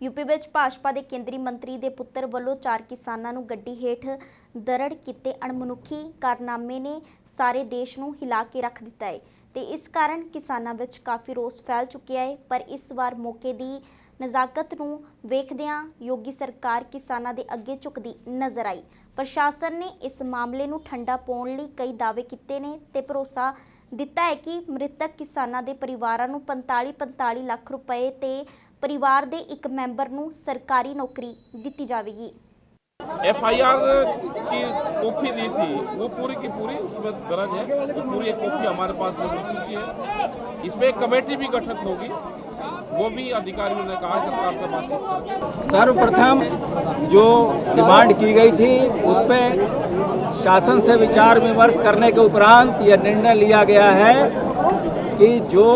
UP विच भाजपा के केंद्रीय मंत्री के पुत्र वालों 4 किसानों नूं गड्डी हेठ दरड़ किते अणमनुखी कारनामे ने सारे देश नूं हिला के रख दिता है ते इस कारण किसानां विच काफ़ी रोस फैल चुकिया है। पर इस बार मौके की नज़ाकत नूं वेखदिआं योगी सरकार किसानां दे अगे झुकदी नज़र आई। प्रशासन ने इस मामले नूं ठंडा पाउण लई कई दावे कीते ने ते भरोसा दिता है कि मृतक किसानां दे परिवारां नूं 45 लाख रुपए ते परिवार दे एक मैंबर नूं सरकारी नौकरी दित्ती जाएगी। FIR की कॉपी दी थी वो पूरी की पूरी उसमें दर्ज है, वो पूरी एक कॉपी हमारे पास मिल चुकी है। इसमें एक कमेटी भी गठित होगी, वो भी अधिकारियों ने कहा सरकार से बातचीत करके। सर्वप्रथम जो डिमांड की गई थी उस पर शासन से विचार विमर्श करने के उपरांत यह निर्णय लिया गया है कि जो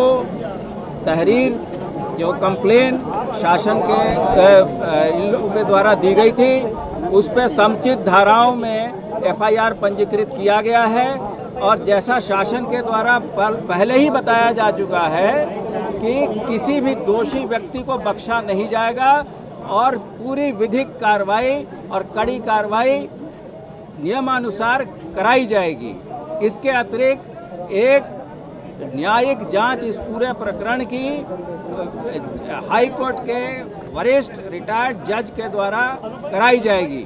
तहरीर जो कंप्लेन शासन के इन लोगों के द्वारा दी गई थी उस पर समुचित धाराओं में FIR पंजीकृत किया गया है और जैसा शासन के द्वारा पहले ही बताया जा चुका है कि किसी भी दोषी व्यक्ति को बख्शा नहीं जाएगा और पूरी विधिक कार्रवाई और कड़ी कार्रवाई नियमानुसार कराई जाएगी। इसके अतिरिक्त एक न्यायिक जांच इस पूरे प्रकरण की हाई कोर्ट के वरिष्ठ रिटायर्ड जज के द्वारा कराई जाएगी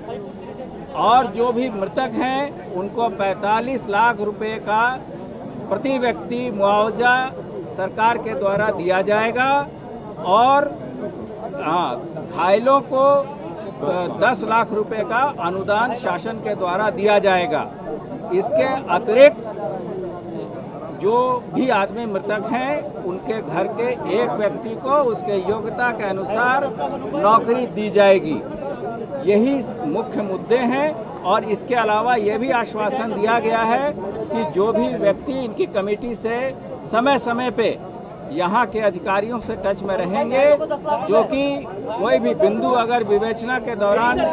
और जो भी मृतक हैं उनको 45 लाख रुपए का प्रति व्यक्ति मुआवजा सरकार के द्वारा दिया जाएगा और घायलों को 10 लाख रुपए का अनुदान शासन के द्वारा दिया जाएगा। इसके अतिरिक्त जो भी आदमी मृतक हैं उनके घर के एक व्यक्ति को उसके योग्यता के अनुसार नौकरी दी जाएगी। यही मुख्य मुद्दे हैं और इसके अलावा ये भी आश्वासन दिया गया है कि जो भी व्यक्ति इनकी कमेटी से समय समय पे यहाँ के अधिकारियों से टच में रहेंगे, जो कि कोई भी बिंदु अगर विवेचना के दौरान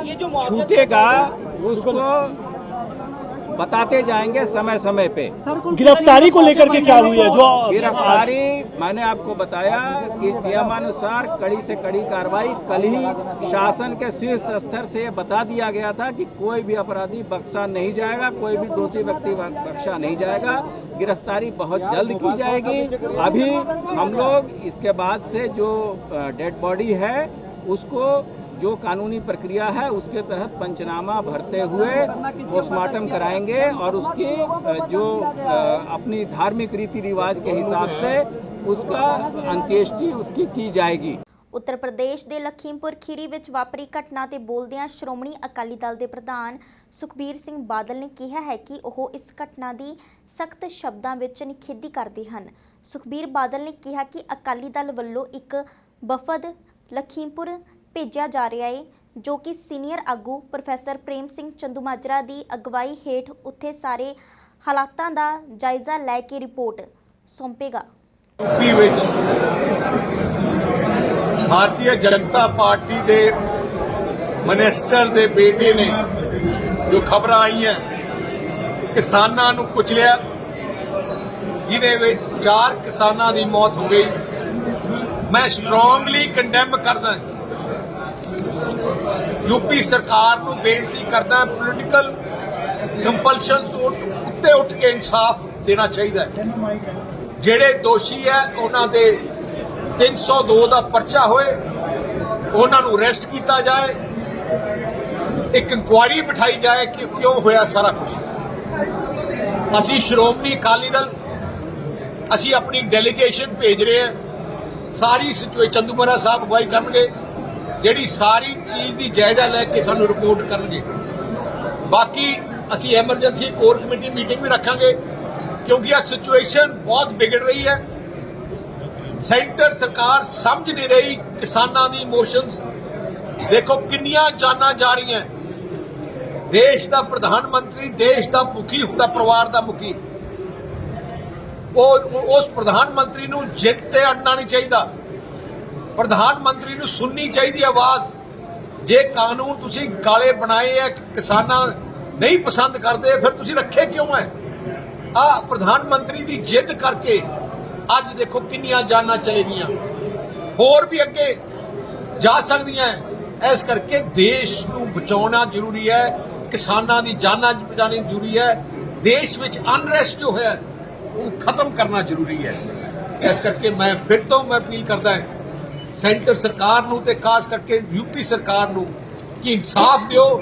छूटेगा उसको बताते जाएंगे समय समय पे। गिरफ्तारी को लेकर के क्या हुई है? जो गिरफ्तारी मैंने आपको बताया कि नियमानुसार कड़ी से कड़ी कार्रवाई, कल ही शासन के शीर्ष स्तर से बता दिया गया था कि कोई भी अपराधी बख्शा नहीं जाएगा, कोई भी दोषी व्यक्ति बख्शा नहीं जाएगा। गिरफ्तारी बहुत जल्द की जाएगी। अभी हम लोग इसके बाद से जो डेड बॉडी है उसको जो कानूनी प्रक्रिया है उसके तहत पंचनामा भरते हुए पोस्टमार्टम कराएंगे और उसकी जो अपनी धार्मिक रीति रिवाज के हिसाब से उसका अंत्येष्टि उसकी की जाएगी। उत्तर प्रदेश के लखीमपुर खीरी विच वापरी घटना ते बोलदियां श्रोमणी अकाली दल के प्रधान सुखबीर सिंह बादल ने कहा है कि वह इस घटना की सख्त शब्दों विच निखेधी करते हैं। सुखबीर बादल ने कहा कि अकाली दल वालों एक वफद लखीमपुर भेजा जा रहा है जो कि सीनियर आगू प्रोफैसर प्रेम सिंह चंदूमाजरा की अगवाई हेठ उत्थे सारे हालातों का जायजा लैके रिपोर्ट सौंपेगा। यूपी विच भारतीय जनता पार्टी के मिनिस्टर के बेटे ने जो खबर आई है किसानों नूं कुचलिया, जिन्हें 4 किसानों की मौत हो गई। मैं स्ट्रोंगली कंडेम करदा यूपी सरकार को बेनती करदा पोलिटिकल कंपल्शन तो उत्ते उठ के इंसाफ देना चाहिए। जेड़े दोषी है उन्होंने 302 का परचा होए, उन्होंने अरेस्ट किया जाए, एक इंक्वायरी बिठाई जाए कि क्यों होया सारा कुछ। असी श्रोमणी अकाली दल असी अपनी डेलीगेशन भेज रहे हैं, सारी चंदूमाजरा साहब अगवाई करनगे, ਜਿਹੜੀ सारी चीज़ की जायजा लैके सानू रिपोर्ट करनगे। बाकी असी एमरजेंसी कोर कमेटी मीटिंग भी रखांगे क्योंकि यह सिचुएशन बहुत बिगड़ रही है। सेंटर सरकार समझ नहीं रही किसानों की इमोशंस। देखो किन्नियां जाना जा रही हैं। देश का प्रधानमंत्री, देश का मुखी होंदा, परिवार का मुखी, उस प्रधानमंत्री नूं जिद ते अड़ना नहीं चाहिए। प्रधानमंत्री नूं सुननी चाहिए आवाज़। जे कानून तुसी काले बनाए है, किसाना नहीं पसंद करते, फिर तुसी रखे क्यों है? प्रधानमंत्री की जिद करके अज देखो किन्नियां जाना चले गईयां। होर भी अगे ਜਾ ਸਕਦੀਆਂ ਹੈ। ਇਸ ਕਰਕੇ ਦੇਸ਼ ਨੂੰ ਬਚਾਉਣਾ ਜ਼ਰੂਰੀ ਹੈ, ਕਿਸਾਨਾਂ ਦੀ ਜਾਨਾਂ ਬਚਾਉਣੀ ਜ਼ਰੂਰੀ ਹੈ, ਦੇਸ਼ ਵਿੱਚ ਅਨਰੈਸਟ ਜੋ ਹੈ ਉਹ ਖਤਮ ਕਰਨਾ ਜ਼ਰੂਰੀ ਹੈ। ਇਸ ਕਰਕੇ ਮੈਂ ਫਿਰ ਤੋਂ ਅਪੀਲ ਕਰਦਾ ਹਾਂ ਸੈਂਟਰ ਸਰਕਾਰ ਨੂੰ ਤੇ ਖਾਸ ਕਰਕੇ ਯੂਪੀ ਸਰਕਾਰ ਨੂੰ ਕਿ ਇਨਸਾਫ ਦਿਓ,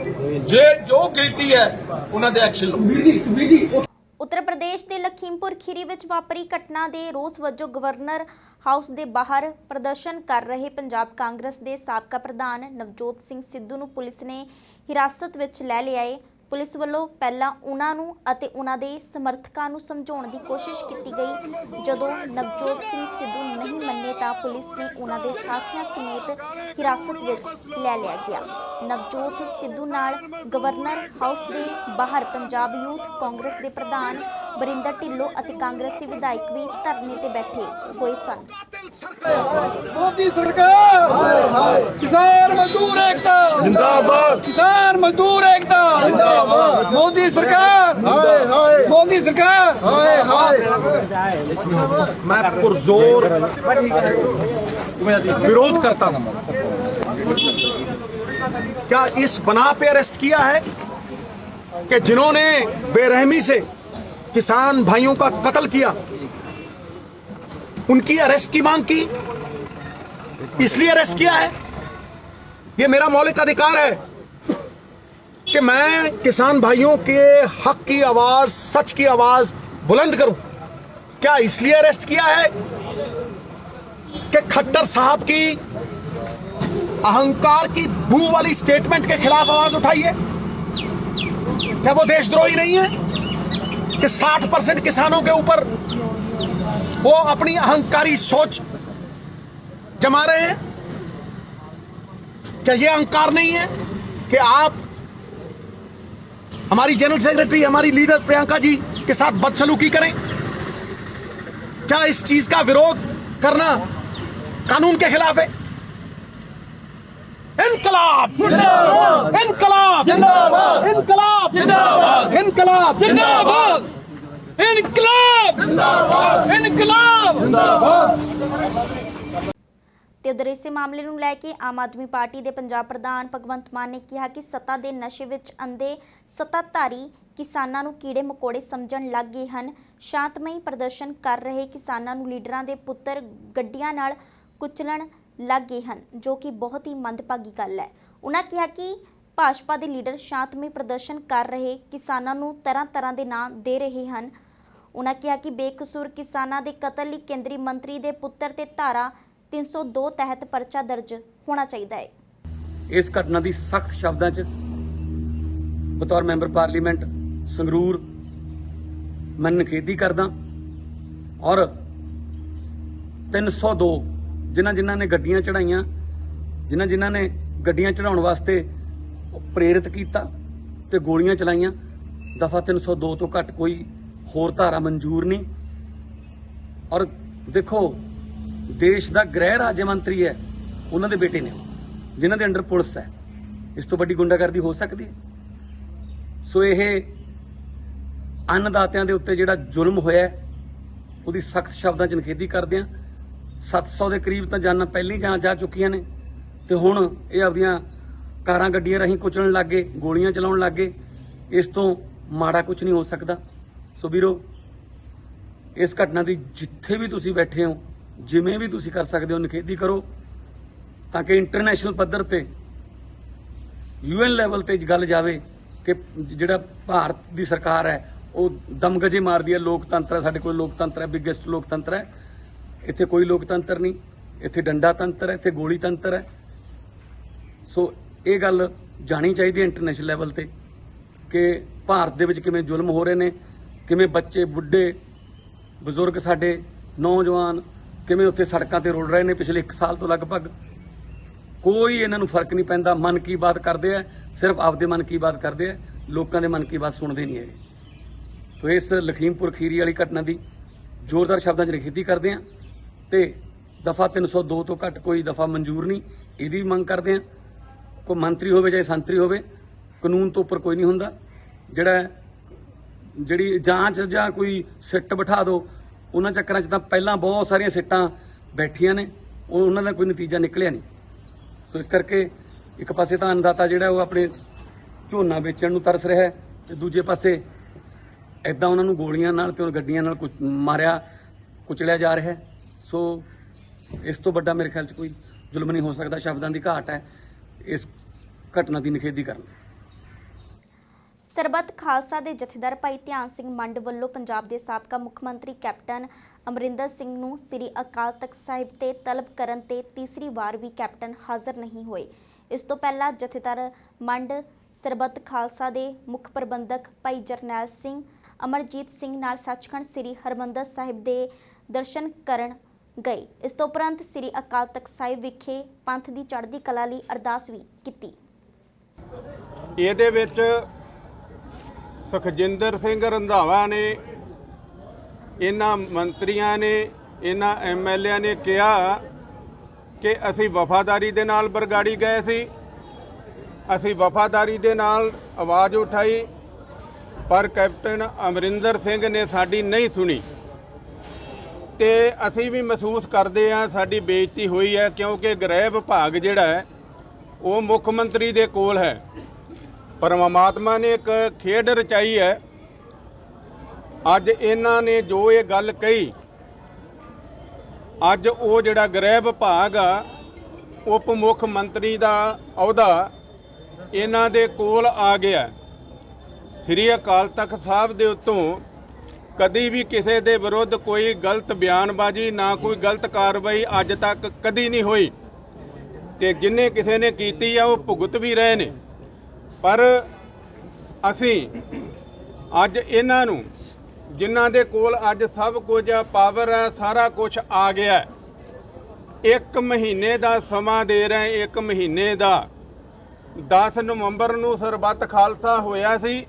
ਜੋ ਗਿਲਟੀ ਹੈ ਉਹਨਾਂ ਦੇ ਐਕਸ਼ਨ ਲਓ। ਉੱਤਰ ਪ੍ਰਦੇਸ਼ ਦੇ ਲਖੀਮਪੁਰ ਖੀਰੀ ਵਿੱਚ ਵਾਪਰੀ ਘਟਨਾ ਦੇ ਰੋਸ ਵਜੋਂ ਗਵਰਨਰ ਹਾਊਸ ਦੇ ਬਾਹਰ ਪ੍ਰਦਰਸ਼ਨ ਕਰ ਰਹੇ ਪੰਜਾਬ ਕਾਂਗਰਸ ਦੇ ਸਾਬਕਾ ਪ੍ਰਧਾਨ ਨਵਜੋਤ ਸਿੰਘ ਸਿੱਧੂ ਨੂੰ ਪੁਲਿਸ ਨੇ ਹਿਰਾਸਤ ਵਿੱਚ ਲੈ ਲਿਆ ਹੈ। ਪੁਲਿਸ ਵੱਲੋਂ ਪਹਿਲਾਂ ਉਹਨਾਂ ਨੂੰ ਅਤੇ ਉਹਨਾਂ ਦੇ ਸਮਰਥਕਾਂ ਨੂੰ ਸਮਝਾਉਣ ਦੀ ਕੋਸ਼ਿਸ਼ ਕੀਤੀ ਗਈ। ਜਦੋਂ ਨਵਜੋਤ ਸਿੰਘ ਸਿੱਧੂ ਨਹੀਂ ਮੰਨੇ ਤਾਂ ਪੁਲਿਸ ਨੇ ਉਹਨਾਂ ਦੇ ਸਾਥੀਆਂ ਸਮੇਤ ਹਿਰਾਸਤ ਵਿੱਚ ਲੈ ਲਿਆ ਗਿਆ। ਨਵਜੋਤ ਸਿੱਧੂ ਨਾਲ ਗਵਰਨਰ ਹਾਊਸ ਦੇ ਬਾਹਰ ਪੰਜਾਬ ਯੂਥ ਕਾਂਗਰਸ ਦੇ ਪ੍ਰਧਾਨ ਬਰਿੰਦਰ ਢਿੱਲੋਂ ਅਤੇ ਕਾਂਗਰਸੀ ਵਿਧਾਇਕ ਵੀ ਧਰਨੇ ਤੇ ਬੈਠੇ ਹੋਏ ਸਨ। मोदी सरकार किसान मजदूर एकता जिंदाबाद, किसान मजदूर एकता जिंदाबाद, मोदी सरकार मोदी सरकार। मैं पुरजोर विरोध करता हूं। क्या इस बना पे अरेस्ट किया है कि जिन्होंने बेरहमी से किसान भाइयों का कत्ल किया उनकी अरेस्ट की मांग की, इसलिए अरेस्ट किया है? ये मेरा मौलिक अधिकार है कि मैं किसान भाइयों के हक की आवाज, सच की आवाज बुलंद करूं। क्या इसलिए अरेस्ट किया है कि खट्टर साहब की अहंकार की बू वाली स्टेटमेंट के खिलाफ आवाज उठाई है? क्या वो देशद्रोही नहीं है कि 60% किसानों के ऊपर वो अपनी अहंकारी सोच जमा रहे हैं? क्या ये अहंकार नहीं है कि आप हमारी जनरल सेक्रेटरी, हमारी लीडर प्रियंका जी के साथ बदसलूकी करें? क्या इस चीज का विरोध करना कानून के खिलाफ है? इनकलाब जिंदाबाद, इनकलाब जिंदाबाद, इनकलाब जिंदाबाद, इनकलाब जिंदाबाद, इनकलाब जिंदाबाद, इनकलाब जिंदाबाद। ਤੇ ਉਧਰ ਇਸੇ ਮਾਮਲੇ ਨੂੰ ਲੈ ਕੇ ਆਮ ਆਦਮੀ ਪਾਰਟੀ ਦੇ ਪੰਜਾਬ ਪ੍ਰਧਾਨ ਭਗਵੰਤ ਮਾਨ ਨੇ ਕਿਹਾ ਕਿ ਸੱਤਾ ਦੇ ਨਸ਼ੇ ਵਿੱਚ ਅੰਧੇ ਸੱਤਾਧਾਰੀ ਕਿਸਾਨਾਂ ਨੂੰ ਕੀੜੇ ਮਕੌੜੇ ਸਮਝਣ ਲੱਗ ਗਏ ਹਨ। ਸ਼ਾਂਤਮਈ ਪ੍ਰਦਰਸ਼ਨ ਕਰ ਰਹੇ ਕਿਸਾਨਾਂ ਨੂੰ ਲੀਡਰਾਂ ਦੇ ਪੁੱਤਰ ਗੱਡੀਆਂ ਨਾਲ ਕੁਚਲਣ ਲੱਗ ਗਏ ਹਨ, ਜੋ ਕਿ ਬਹੁਤ ਹੀ ਮੰਦਭਾਗੀ ਗੱਲ ਹੈ। ਉਹਨਾਂ ਕਿਹਾ ਕਿ ਭਾਜਪਾ ਦੇ ਲੀਡਰ ਸ਼ਾਂਤਮਈ ਪ੍ਰਦਰਸ਼ਨ ਕਰ ਰਹੇ ਕਿਸਾਨਾਂ ਨੂੰ ਤਰ੍ਹਾਂ ਦੇ ਨਾਂ ਦੇ ਰਹੇ ਹਨ। ਉਹਨਾਂ ਕਿਹਾ ਕਿ ਬੇਕਸੂਰ ਕਿਸਾਨਾਂ ਦੇ ਕਤਲ ਲਈ ਕੇਂਦਰੀ ਮੰਤਰੀ ਦੇ ਪੁੱਤਰ ਤੇ ਧਾਰਾ 302 ਤਹਿਤ ਪਰਚਾ ਦਰਜ ਹੋਣਾ ਚਾਹੀਦਾ ਹੈ। ਇਸ ਘਟਨਾ ਦੀ ਸਖਤ ਸ਼ਬਦਾਂ 'ਚ ਬਤੌਰ ਮੈਂਬਰ ਪਾਰਲੀਮੈਂਟ ਸੰਗਰੂਰ ਮੈਂ ਨਿਖੇਧੀ ਕਰਦਾ ਔਰ 302 ਜਿਨ੍ਹਾਂ ਨੇ ਗੱਡੀਆਂ ਚੜਾਈਆਂ, ਜਿਨ੍ਹਾਂ ਨੇ ਗੱਡੀਆਂ ਚੜਾਉਣ ਵਾਸਤੇ ਪ੍ਰੇਰਿਤ ਕੀਤਾ ਤੇ ਗੋਲੀਆਂ ਚਲਾਈਆਂ, ਦਫਾ 302 ਤੋਂ ਘੱਟ ਕੋਈ ਹੋਰ ਧਾਰਾ ਮਨਜ਼ੂਰ ਨਹੀਂ। ਔਰ ਦੇਖੋ ਦੇਸ਼ ਦਾ ਗ੍ਰਹਿ ਰਾਜ ਮੰਤਰੀ ਹੈ, ਉਹਨਾਂ ਦੇ ਬੇਟੇ ਨੇ ਜਿਨ੍ਹਾਂ ਦੇ ਅੰਡਰ ਪੁਲਿਸ ਹੈ, ਇਸ ਤੋਂ ਵੱਡੀ ਗੁੰਡਾਗਰਦੀ ਹੋ ਸਕਦੀ ਹੈ? ਸੋ ਇਹ ਅੰਨਦਾਤਿਆਂ ਦੇ ਉੱਤੇ ਜਿਹੜਾ ਜ਼ੁਲਮ ਹੋਇਆ ਉਹਦੀ ਸਖਤ ਸ਼ਬਦਾਂ 'ਚ ਨਿਖੇਧੀ ਕਰਦੇ ਹਾਂ। 700 ਦੇ ਕਰੀਬ ਤਾਂ ਜਾਨਾਂ ਪਹਿਲਾਂ ਹੀ ਜਾ ਚੁੱਕੀਆਂ ਨੇ ਤੇ ਹੁਣ ਇਹ ਆਪਦੀਆਂ ਕਾਰਾਂ ਗੱਡੀਆਂ ਰਾਹੀਂ ਕੁਚਲਣ ਲੱਗ ਗਏ, ਗੋਲੀਆਂ ਚਲਾਉਣ ਲੱਗ ਗਏ। ਇਸ ਤੋਂ ਮਾੜਾ ਕੁਝ ਨਹੀਂ ਹੋ ਸਕਦਾ। ਸੋ ਵੀਰੋ, ਇਸ ਘਟਨਾ ਦੀ ਜਿੱਥੇ ਵੀ ਤੁਸੀਂ ਬੈਠੇ ਹੋ, ਜਿਵੇਂ ਵੀ ਤੁਸੀਂ ਕਰ ਸਕਦੇ ਹੋ, ਨਿਖੇਧੀ ਕਰੋ ਤਾਂ ਕਿ ਇੰਟਰਨੈਸ਼ਨਲ ਪੱਧਰ ਤੇ UN ਲੈਵਲ ਤੇ ਗੱਲ ਜਾਵੇ ਕਿ ਜਿਹੜਾ ਭਾਰਤ ਦੀ ਸਰਕਾਰ ਹੈ ਉਹ ਦਮਗਜੇ ਮਾਰਦੀ ਹੈ। ਲੋਕਤੰਤਰ ਹੈ, ਸਾਡੇ ਕੋਲ ਲੋਕਤੰਤਰ ਹੈ, ਬਿਗੇਸਟ ਲੋਕਤੰਤਰ ਹੈ। ਇੱਥੇ ਕੋਈ ਲੋਕਤੰਤਰ ਨਹੀਂ, ਇੱਥੇ ਡੰਡਾ ਤੰਤਰ ਹੈ, ਇੱਥੇ ਗੋਲੀ ਤੰਤਰ ਹੈ। ਸੋ ਇਹ ਗੱਲ ਜਾਣੀ ਚਾਹੀਦੀ ਹੈ ਇੰਟਰਨੈਸ਼ਨਲ ਲੈਵਲ ਤੇ ਕਿ ਭਾਰਤ ਦੇ ਵਿੱਚ ਕਿਵੇਂ ਜ਼ੁਲਮ ਹੋ ਰਹੇ ਨੇ, ਕਿਵੇਂ ਬੱਚੇ, ਬੁੱਢੇ, ਬਜ਼ੁਰਗ, ਸਾਡੇ ਨੌਜਵਾਨ ਕਿਵੇਂ ਉੱਥੇ ਸੜਕਾਂ ਤੇ ਰੁਲ ਰਹੇ ਨੇ ਪਿਛਲੇ 1 ਸਾਲ ਤੋਂ ਲਗਭਗ। ਕੋਈ ਇਹਨਾਂ ਨੂੰ ਫਰਕ ਨਹੀਂ ਪੈਂਦਾ। ਮਨ ਕੀ ਬਾਤ ਕਰਦੇ ਆ, ਸਿਰਫ ਆਪਦੇ ਮਨ ਕੀ ਬਾਤ ਕਰਦੇ ਆ, ਲੋਕਾਂ ਦੇ ਮਨ ਕੀ ਬਾਤ ਸੁਣਦੇ ਨਹੀਂ ਹੈਗੇ। ਤੋ ਇਸ ਲਖੀਮਪੁਰ ਖੀਰੀ ਵਾਲੀ ਘਟਨਾ ਦੀ ਜ਼ੋਰਦਾਰ ਸ਼ਬਦਾਂ 'ਚ ਨਿਖੇਧੀ ਕਰਦੇ ਆ ਤੇ ਦਫਾ 302 ਤੋਂ ਘੱਟ ਕੋਈ ਦਫਾ ਮਨਜ਼ੂਰ ਨਹੀਂ, ਇਹਦੀ ਵੀ ਮੰਗ ਕਰਦੇ ਆ। ਕੋਈ ਮੰਤਰੀ ਹੋਵੇ ਚਾਹੇ ਸੰਤਰੀ ਹੋਵੇ, ਕਾਨੂੰਨ ਤੋਂ ਉੱਪਰ ਕੋਈ ਨਹੀਂ ਹੁੰਦਾ। ਜਿਹੜੀ ਜਾਂਚ ਜਾਂ ਕੋਈ ਸਿੱਟ ਬਿਠਾ ਦਿਓ, ਉਹਨਾਂ ਚੱਕਰਾਂ 'ਚ ਤਾਂ ਪਹਿਲਾਂ ਬਹੁਤ ਸਾਰੀਆਂ ਸਿੱਟਾਂ ਬੈਠੀਆਂ ਨੇ, ਉਹਨਾਂ ਦਾ ਕੋਈ ਨਤੀਜਾ ਨਿਕਲਿਆ ਨਹੀਂ। ਸੋ ਇਸ ਕਰਕੇ ਇੱਕ ਪਾਸੇ ਤਾਂ ਅੰਨਦਾਤਾ ਜਿਹੜਾ ਉਹ ਆਪਣੇ ਝੋਨਾ ਵੇਚਣ ਨੂੰ ਤਰਸ ਰਿਹਾ ਹੈ ਤੇ ਦੂਜੇ ਪਾਸੇ ਐਦਾਂ ਉਹਨਾਂ ਨੂੰ ਗੋਲੀਆਂ ਨਾਲ ਤੇ ਗੱਡੀਆਂ ਨਾਲ ਮਾਰਿਆ ਕੁਚਲਿਆ ਜਾ ਰਿਹਾ ਹੈ। ਸੋ ਇਸ ਤੋਂ ਵੱਡਾ ਮੇਰੇ ਖਿਆਲ 'ਚ ਕੋਈ ਜ਼ੁਲਮ ਨਹੀਂ ਹੋ ਸਕਦਾ। ਸ਼ਬਦਾਂ ਦੀ ਘਾਟ ਹੈ ਇਸ ਘਟਨਾ ਦੀ ਨਿਖੇਧੀ ਕਰਨ। ਸਰਬੱਤ ਖਾਲਸਾ ਦੇ ਜਥੇਦਾਰ ਭਾਈ ਧਿਆਨ ਸਿੰਘ ਮੰਡ ਵੱਲੋਂ ਪੰਜਾਬ ਦੇ ਸਾਬਕਾ ਮੁੱਖ ਮੰਤਰੀ ਕੈਪਟਨ ਅਮਰਿੰਦਰ ਸਿੰਘ ਨੂੰ ਸ੍ਰੀ ਅਕਾਲ ਤਖਤ ਸਾਹਿਬ ਤੇ ਤਲਬ ਕਰਨ ਤੇ ਤੀਸਰੀ ਵਾਰ ਵੀ ਕੈਪਟਨ ਹਾਜ਼ਰ ਨਹੀਂ ਹੋਏ। ਇਸ ਤੋਂ ਪਹਿਲਾਂ ਜਥੇਦਾਰ ਮੰਡ ਸਰਬੱਤ ਖਾਲਸਾ ਦੇ ਮੁੱਖ ਪ੍ਰਬੰਧਕ ਭਾਈ ਜਰਨੈਲ ਸਿੰਘ ਅਮਰਜੀਤ ਸਿੰਘ ਨਾਲ ਸੱਚਖੰਡ ਸ੍ਰੀ ਹਰਿਮੰਦਰ ਸਾਹਿਬ ਦੇ ਦਰਸ਼ਨ ਕਰਨ ਗਏ। ਇਸ ਤੋਂ ਉਪਰੰਤ ਸ੍ਰੀ ਅਕਾਲ ਤਖਤ ਸਾਹਿਬ ਵਿਖੇ ਪੰਥ ਦੀ ਚੜ੍ਹਦੀ ਕਲਾ ਲਈ ਅਰਦਾਸ ਵੀ ਕੀਤੀ। ਇਹਦੇ ਵਿੱਚ ਸੁਖਜਿੰਦਰ ਸਿੰਘ ਰੰਧਾਵਾ ਨੇ, ਇਹਨਾਂ ਮੰਤਰੀਆਂ ਨੇ, ਇਹਨਾਂ ਐਮਐਲਏ ਨੇ ਕਿਹਾ ਕਿ ਅਸੀਂ ਵਫਾਦਾਰੀ ਦੇ ਨਾਲ ਬਰਗਾੜੀ ਗਏ ਸੀ, ਅਸੀਂ ਵਫਾਦਾਰੀ ਦੇ ਨਾਲ ਆਵਾਜ਼ ਉਠਾਈ, ਪਰ ਕੈਪਟਨ ਅਮਰਿੰਦਰ ਸਿੰਘ ਨੇ ਸਾਡੀ ਨਹੀਂ ਸੁਣੀ ਤੇ ਅਸੀਂ ਵੀ ਮਹਿਸੂਸ ਕਰਦੇ ਹਾਂ ਸਾਡੀ ਬੇਇੱਜ਼ਤੀ ਹੋਈ ਹੈ, ਕਿਉਂਕਿ ਗ੍ਰਹਿ ਵਿਭਾਗ ਜਿਹੜਾ ਹੈ ਉਹ ਮੁੱਖ ਮੰਤਰੀ ਦੇ ਕੋਲ ਹੈ। ਪਰਮਾਤਮਾ ਨੇ ਇੱਕ ਖੇਡ ਰਚਾਈ ਹੈ। ਅੱਜ ਇਹਨਾਂ ਨੇ ਜੋ ਇਹ ਗੱਲ ਕਹੀ, ਅੱਜ ਉਹ ਜਿਹੜਾ ਗ੍ਰਹਿ ਵਿਭਾਗ ਆ, ਉਪ ਮੁੱਖ ਮੰਤਰੀ ਦਾ ਅਹੁਦਾ ਇਹਨਾਂ ਦੇ ਕੋਲ ਆ ਗਿਆ। ਸ੍ਰੀ ਅਕਾਲ ਤਖਤ ਸਾਹਿਬ ਦੇ ਉੱਤੋਂ ਕਦੀ ਵੀ ਕਿਸੇ ਦੇ ਵਿਰੁੱਧ ਕੋਈ ਗਲਤ ਬਿਆਨਬਾਜ਼ੀ, ਨਾ ਕੋਈ ਗਲਤ ਕਾਰਵਾਈ ਅੱਜ ਤੱਕ ਕਦੀ ਨਹੀਂ ਹੋਈ ਤੇ ਜਿੰਨੇ ਕਿਸੇ ਨੇ ਕੀਤੀ ਆ ਉਹ ਭੁਗਤ ਵੀ ਰਹੇ ਨੇ। ਪਰ ਅਸੀਂ ਅੱਜ ਇਹਨਾਂ ਨੂੰ, ਜਿਨ੍ਹਾਂ ਦੇ ਕੋਲ ਅੱਜ ਸਭ ਕੁਝ ਪਾਵਰ ਹੈ, ਸਾਰਾ ਕੁਝ ਆ ਗਿਆ, 1 ਮਹੀਨੇ ਦਾ ਸਮਾਂ ਦੇ ਰਹੇ। 1 ਮਹੀਨੇ ਦਾ 10 ਨਵੰਬਰ ਨੂੰ ਸਰਬੱਤ ਖਾਲਸਾ ਹੋਇਆ ਸੀ।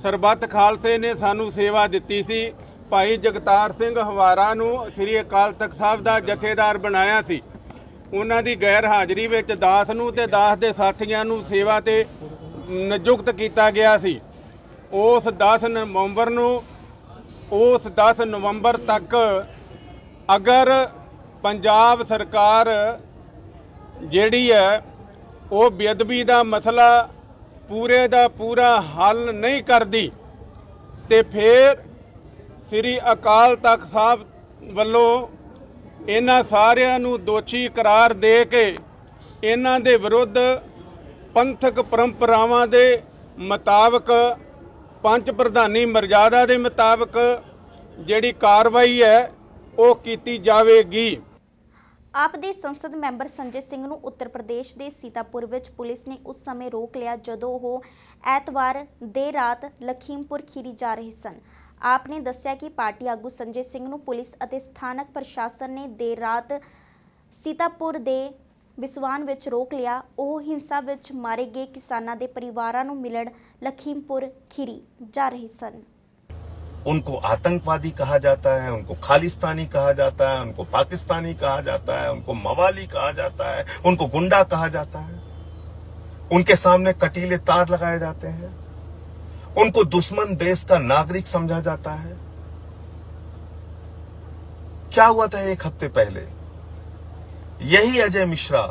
ਸਰਬੱਤ ਖਾਲਸੇ ਨੇ ਸਾਨੂੰ ਸੇਵਾ ਦਿੱਤੀ ਸੀ। ਭਾਈ ਜਗਤਾਰ ਸਿੰਘ ਹਵਾਰਾ ਨੂੰ ਸ੍ਰੀ ਅਕਾਲ ਤਖਤ ਸਾਹਿਬ ਦਾ ਜਥੇਦਾਰ ਬਣਾਇਆ ਸੀ। ਉਹਨਾਂ ਦੀ ਗੈਰ ਹਾਜ਼ਰੀ ਵਿੱਚ ਦਾਸ ਨੂੰ ਤੇ ਦਾਸ ਦੇ ਸਾਥੀਆਂ ਨੂੰ ਸੇਵਾ ਤੇ ਨਿਯੁਕਤ ਕੀਤਾ ਗਿਆ ਸੀ। ਉਸ 10 ਨਵੰਬਰ ਨੂੰ, ਉਸ 10 ਨਵੰਬਰ ਤੱਕ ਅਗਰ ਪੰਜਾਬ ਸਰਕਾਰ ਜਿਹੜੀ ਹੈ ਉਹ ਬੇਅਦਬੀ ਦਾ ਮਸਲਾ ਪੂਰੇ ਦਾ ਪੂਰਾ ਹੱਲ ਨਹੀਂ ਕਰਦੀ ਤੇ ਫਿਰ ਸ੍ਰੀ ਅਕਾਲ ਤਖਤ ਸਾਹਿਬ ਵੱਲੋਂ ਇਹਨਾਂ ਸਾਰਿਆਂ ਨੂੰ ਦੋਸ਼ੀ ਕਰਾਰ ਦੇ ਕੇ ਇਹਨਾਂ ਦੇ ਵਿਰੁੱਧ ਪੰਥਕ ਪਰੰਪਰਾਵਾਂ ਦੇ ਮੁਤਾਬਕ, ਪੰਜ ਪ੍ਰਧਾਨੀ ਮਰਜ਼ਾਦਾ ਦੇ ਮੁਤਾਬਕ ਜਿਹੜੀ ਕਾਰਵਾਈ ਹੈ ਉਹ ਕੀਤੀ ਜਾਵੇਗੀ। ਆਪ ਦੇ ਸੰਸਦ ਮੈਂਬਰ ਸੰਜੇ ਸਿੰਘ ਨੂੰ ਉੱਤਰ ਪ੍ਰਦੇਸ਼ ਦੇ ਸੀਤਾਪੁਰ ਵਿੱਚ ਪੁਲਿਸ ਨੇ ਉਸ ਸਮੇਂ ਰੋਕ ਲਿਆ ਜਦੋਂ ਉਹ ਐਤਵਾਰ ਦੇਰ ਰਾਤ ਲਖੀਮਪੁਰ ਖੀਰੀ ਜਾ ਰਹੇ ਸਨ। ਆਪ ਨੇ ਦੱਸਿਆ ਕਿ ਪਾਰਟੀ ਆਗੂ ਸੰਜੇ ਸਿੰਘ ਨੂੰ ਪੁਲਿਸ ਅਤੇ ਸਥਾਨਕ ਪ੍ਰਸ਼ਾਸਨ ਨੇ ਦੇਰ ਰਾਤ ਸੀਤਾਪੁਰ ਦੇ ਵਿਸਵਾਨ ਵਿੱਚ ਰੋਕ ਲਿਆ। ਉਹ ਹਿੰਸਾ ਵਿੱਚ ਮਾਰੇ ਗਏ ਕਿਸਾਨਾਂ ਦੇ ਪਰਿਵਾਰਾਂ ਨੂੰ ਮਿਲਣ ਲਖੀਮਪੁਰ ਖੀਰੀ ਜਾ ਰਹੇ ਸਨ। उनको आतंकवादी कहा जाता है, उनको खालिस्तानी कहा जाता है, उनको पाकिस्तानी कहा जाता है, उनको मवाली कहा जाता है, उनको गुंडा कहा जाता है, उनके सामने कटीले तार लगाए जाते हैं, उनको दुश्मन देश का नागरिक समझा जाता है। क्या हुआ था 1 हफ्ते पहले? यही अजय मिश्रा,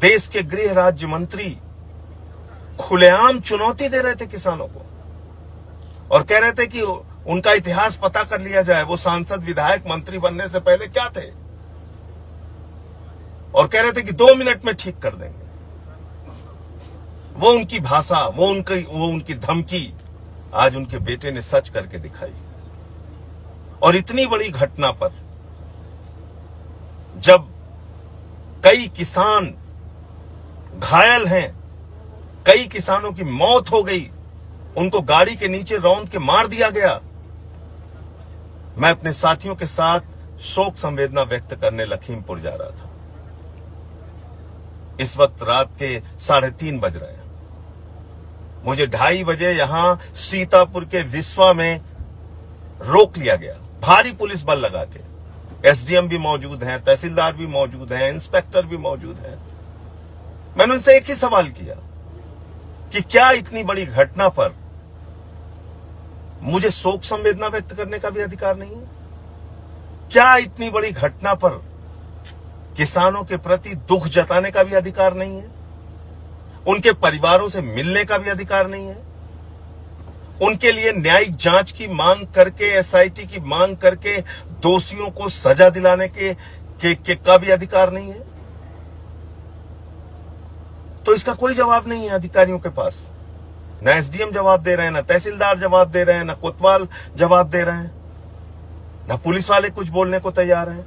देश के गृह राज्य मंत्री, खुलेआम चुनौती दे रहे थे किसानों को और कह रहे थे कि उनका इतिहास पता कर लिया जाए, वो सांसद विधायक मंत्री बनने से पहले क्या थे, और कह रहे थे कि 2 मिनट में ठीक कर देंगे। वो उनकी भाषा, वो उनकी धमकी आज उनके बेटे ने सच करके दिखाई। और इतनी बड़ी घटना पर जब कई किसान घायल हैं, कई किसानों की मौत हो गई, उनको गाड़ी के नीचे रौंद के मार दिया गया, मैं अपने साथियों के साथ शोक संवेदना व्यक्त करने लखीमपुर जा रहा था। इस वक्त रात के 3:30 बज रहे हैं। मुझे 2:30 बजे यहां सीतापुर के विस्वा में रोक लिया गया, भारी पुलिस बल लगा के। एसडीएम भी मौजूद हैं, तहसीलदार भी मौजूद हैं, इंस्पेक्टर भी मौजूद हैं। मैंने उनसे एक ही सवाल किया कि क्या इतनी बड़ी घटना पर मुझे शोक संवेदना व्यक्त करने का भी अधिकार नहीं है? क्या इतनी बड़ी घटना पर किसानों के प्रति दुख जताने का भी अधिकार नहीं है, उनके परिवारों से मिलने का भी अधिकार नहीं है, उनके लिए न्यायिक जांच की मांग करके, एसआईटी की मांग करके दोषियों को सजा दिलाने के का भी अधिकार नहीं है। तो इसका कोई जवाब नहीं है अधिकारियों के पास। ना एसडीएम जवाब दे रहे हैं, ना तहसीलदार जवाब दे रहे हैं, ना कोतवाल जवाब दे रहे हैं, ना पुलिस वाले कुछ बोलने को तैयार हैं।